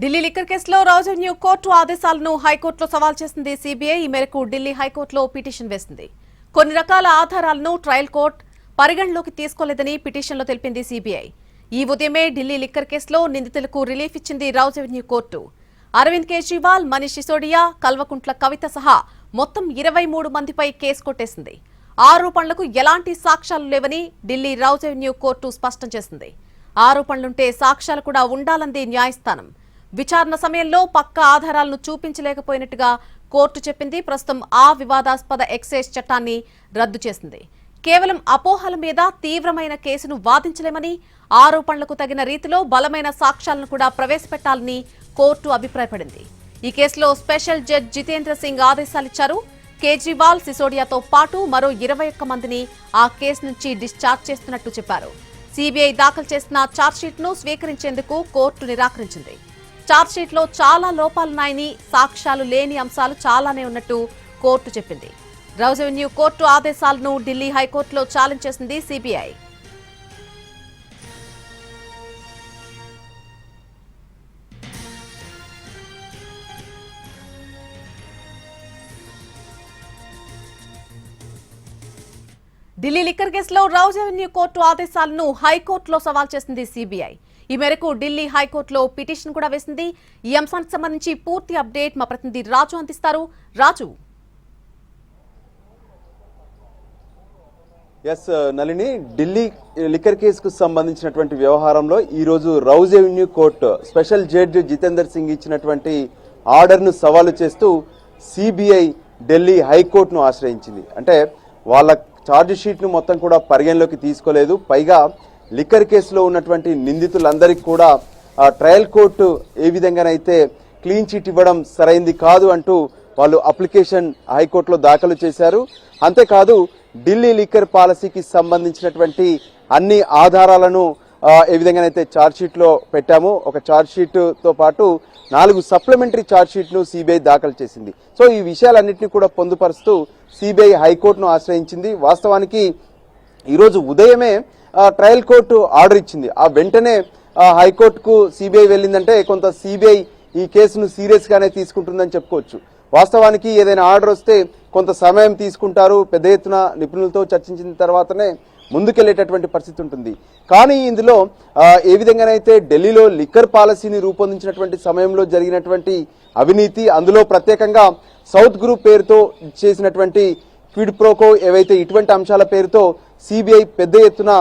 Delhi liquor కేసులో రాజన్యూ court ఆదేశాలను హైకోర్టులో సవాల్ చేసింది సీబీఐ. ఈ మేరకు ఢిల్లీ హైకోర్టులో పిటిషన్ వేసింది. కొన్ని రకాల ఆధారాలను ట్రయల్ కోర్టు పరిగణలోకి తీసుకోలేదని పిటిషన్లో తెలిపింది సీబీఐ. ఈ ఉదయమే ఢిల్లీ లిక్కర్ కేసులో నిందితులకు రిలీఫ్ ఇచ్చింది రాజన్యూ కోర్టు. అరవింద్ కేజ్రీవాల్, మనీష్ సిసోడియా, కల్వకుంట్ల కవిత సహా మొత్తం 23 మందిపై కేసు కొట్టేసింది. ఆరోపణలకు ఎలాంటి సాక్ష్యాలు లేవని ఢిల్లీ రాజన్యూ కోర్టు స్పష్టం చేసింది. ఆరోపణలుంటే సాక్ష్యాలు కూడా ఉండాలంది న్యాయస్థానం. విచారణ సమయంలో పక్కా ఆధారాలను చూపించలేకపోయినట్టుగా కోర్టు చెప్పింది. ప్రస్తుతం ఆ వివాదాస్పద ఎక్సైజ్ చట్టాన్ని రద్దు చేసింది. కేవలం అపోహల మీద తీవ్రమైన కేసును వాదించలేమని, ఆరోపణలకు తగిన రీతిలో బలమైన సాక్ష్యాలను కూడా ప్రవేశపెట్టాలని కోర్టు అభిప్రాయపడింది. ఈ కేసులో స్పెషల్ జడ్జి జితేంద్ర సింగ్ ఆదేశాలిచ్చారు. కేజ్రీవాల్, సిసోడియాతో పాటు మరో 21 మందిని ఆ కేసు నుంచి డిశ్చార్జ్ చేస్తున్నట్టు చెప్పారు. సీబీఐ దాఖలు చేసిన ఛార్జ్షీట్ను స్వీకరించేందుకు కోర్టు నిరాకరించింది. ఛార్జ్షీట్లో చాలా లోపాలున్నాయని, సాక్ష్యాలు లేని అంశాలు చాలానే ఉన్నట్టు కోర్టు చెప్పింది. రెవెన్యూ కోర్టు ఆదేశాలను ఢిల్లీ హైకోర్టులో ఛాలెంజ్ చేసింది సీబీఐ. ఢిల్లీ లిక్కర్ కేసులో రెవెన్యూ కోర్టు ఆదేశాలను హైకోర్టులో సవాల్ చేసింది సీబీఐ. ఈ మేరకు ఢిల్లీ హైకోర్టులో పిటిషన్ కూడా వేసింది. ఈ అంశానికి సంబంధించి పూర్తి అప్డేట్ మా ప్రతినిధి రాజు అందిస్తారు. రాజు. ఎస్ నళిని, ఢిల్లీ లిక్కర్ కేసుకు సంబంధించినటువంటి వ్యవహారంలో ఈరోజు revenue court special judge Jitender Singh ఇచ్చినటువంటి ఆర్డర్ను సవాలు చేస్తూ సీబీఐ ఢిల్లీ హైకోర్టును ఆశ్రయించింది. అంటే వాళ్ళ ఛార్జ్ షీట్ను మొత్తం కూడా పరిగణలోకి తీసుకోలేదు. పైగా లిక్కర్ కేసులో ఉన్నటువంటి నిందితులందరికీ కూడా ట్రయల్ కోర్టు ఏ విధంగానైతే క్లీన్ చిట్ ఇవ్వడం సరైంది కాదు అంటూ వాళ్ళు అప్లికేషన్ హైకోర్టులో దాఖలు చేశారు. అంతేకాదు ఢిల్లీ లిక్కర్ పాలసీకి సంబంధించినటువంటి అన్ని ఆధారాలను ఏ విధంగానైతే ఛార్జ్ షీట్లో పెట్టామో, ఒక ఛార్జ్ షీట్ తో పాటు 4 సప్లిమెంటరీ ఛార్జ్ షీట్ను సిబిఐ దాఖలు చేసింది. సో ఈ విషయాలన్నింటినీ కూడా పొందుపరుస్తూ సిబిఐ హైకోర్టును ఆశ్రయించింది. వాస్తవానికి ఈరోజు ఉదయమే ట్రయల్ కోర్టు ఆర్డర్ ఇచ్చింది. ఆ వెంటనే హైకోర్టుకు సిబిఐ వెళ్ళిందంటే కొంత సిబిఐ ఈ కేసును సీరియస్ గానే తీసుకుంటుందని చెప్పుకోవచ్చు. వాస్తవానికి ఏదైనా ఆర్డర్ వస్తే కొంత సమయం తీసుకుంటారు, పెద్ద ఎత్తున నిపుణులతో చర్చించిన తర్వాతనే ముందుకెళ్లేటటువంటి పరిస్థితి ఉంటుంది. కానీ ఇందులో ఏ విధంగానైతే ఢిల్లీలో లిక్కర్ పాలసీని రూపొందించినటువంటి సమయంలో జరిగినటువంటి అవినీతి, అందులో ప్రత్యేకంగా సౌత్ గ్రూప్ పేరుతో చేసినటువంటి క్విడ్ ప్రోకో, ఏవైతే ఇటువంటి అంశాల పేరుతో సిబిఐ పెద్ద ఎత్తున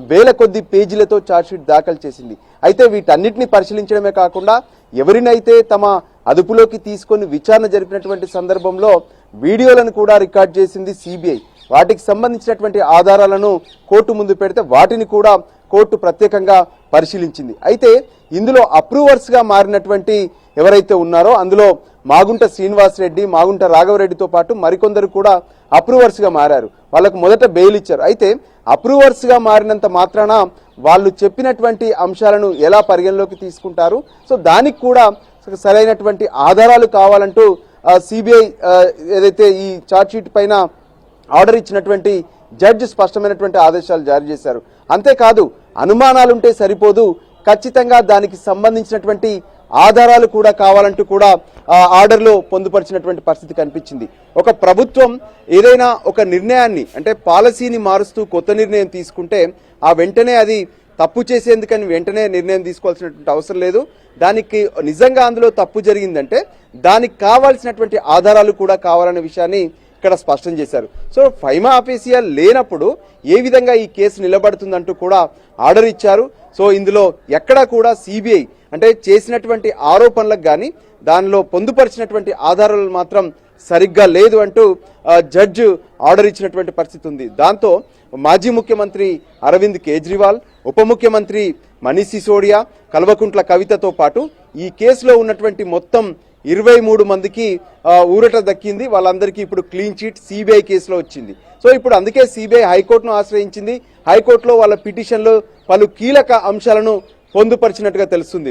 వేల కొద్ది పేజీలతో ఛార్జ్షీట్ దాఖలు చేసింది. అయితే వీటన్నిటిని పరిశీలించడమే కాకుండా ఎవరినైతే తమ అదుపులోకి తీసుకొని విచారణ జరిపినటువంటి సందర్భంలో వీడియోలను కూడా రికార్డ్ చేసింది సిబిఐ. వాటికి సంబంధించినటువంటి ఆధారాలను కోర్టు ముందు పెడితే వాటిని కూడా కోర్టు ప్రత్యేకంగా పరిశీలించింది. అయితే ఇందులో అప్రూవర్స్ గా మారినటువంటి ఎవరైతే ఉన్నారో అందులో మాగుంట శ్రీనివాస్ రెడ్డి, మాగుంట రాఘవరెడ్డితో పాటు మరికొందరు కూడా అప్రూవర్స్ గా మారారు. వాళ్ళకు మొదట బెయిల్ ఇచ్చారు. అయితే అప్రూవర్స్ గా మారినంత మాత్రాన వాళ్ళు చెప్పినటువంటి అంశాలను ఎలా పరిగణలోకి తీసుకుంటారు? సో దానికి కూడా సరైనటువంటి ఆధారాలు కావాలంటూ సిబిఐ ఏదైతే ఈ ఛార్జ్ షీట్ పైన ఆర్డర్ ఇచ్చినటువంటి జడ్జి స్పష్టమైనటువంటి ఆదేశాలు జారీ చేశారు. అంతేకాదు అనుమానాలుంటే సరిపోదు, ఖచ్చితంగా దానికి సంబంధించినటువంటి ఆధారాలు కూడా కావాలంటూ కూడా ఆర్డర్లో పొందుపరిచినటువంటి పరిస్థితి కనిపించింది. ఒక ప్రభుత్వం ఏదైనా ఒక నిర్ణయాన్ని, అంటే పాలసీని మారుస్తూ కొత్త నిర్ణయం తీసుకుంటే ఆ వెంటనే అది తప్పు చేసేందుకని వెంటనే నిర్ణయం తీసుకోవాల్సినటువంటి అవసరం లేదు. దానికి నిజంగా అందులో తప్పు జరిగిందంటే దానికి కావాల్సినటువంటి ఆధారాలు కూడా కావాలనే విషయాన్ని ఇక్కడ స్పష్టం చేశారు. సో ఫైమా అఫీసియా లేనప్పుడు ఏ విధంగా ఈ కేసు నిలబడుతుందంటూ కూడా ఆర్డర్ ఇచ్చారు. సో ఇందులో ఎక్కడా కూడా సిబిఐ అంటే చేసినటువంటి ఆరోపణలకు కానీ దానిలో పొందుపరిచినటువంటి ఆధారాలు మాత్రం సరిగ్గా లేదు అంటూ జడ్జి ఆర్డర్ ఇచ్చినటువంటి పరిస్థితి ఉంది. దాంతో మాజీ ముఖ్యమంత్రి అరవింద్ కేజ్రీవాల్, ఉప ముఖ్యమంత్రి మనీష్ సిసోడియా, కల్వకుంట్ల కవితతో పాటు ఈ కేసులో ఉన్నటువంటి మొత్తం 23 మందికి ఊరట దక్కింది. వాళ్ళందరికీ ఇప్పుడు క్లీన్ చిట్ సిబిఐ కేసులో వచ్చింది. సో ఇప్పుడు అందుకే సిబిఐ హైకోర్టును ఆశ్రయించింది. హైకోర్టులో వాళ్ళ పిటిషన్లో పలు కీలక అంశాలను పొందుపరిచినట్టుగా తెలుస్తుంది.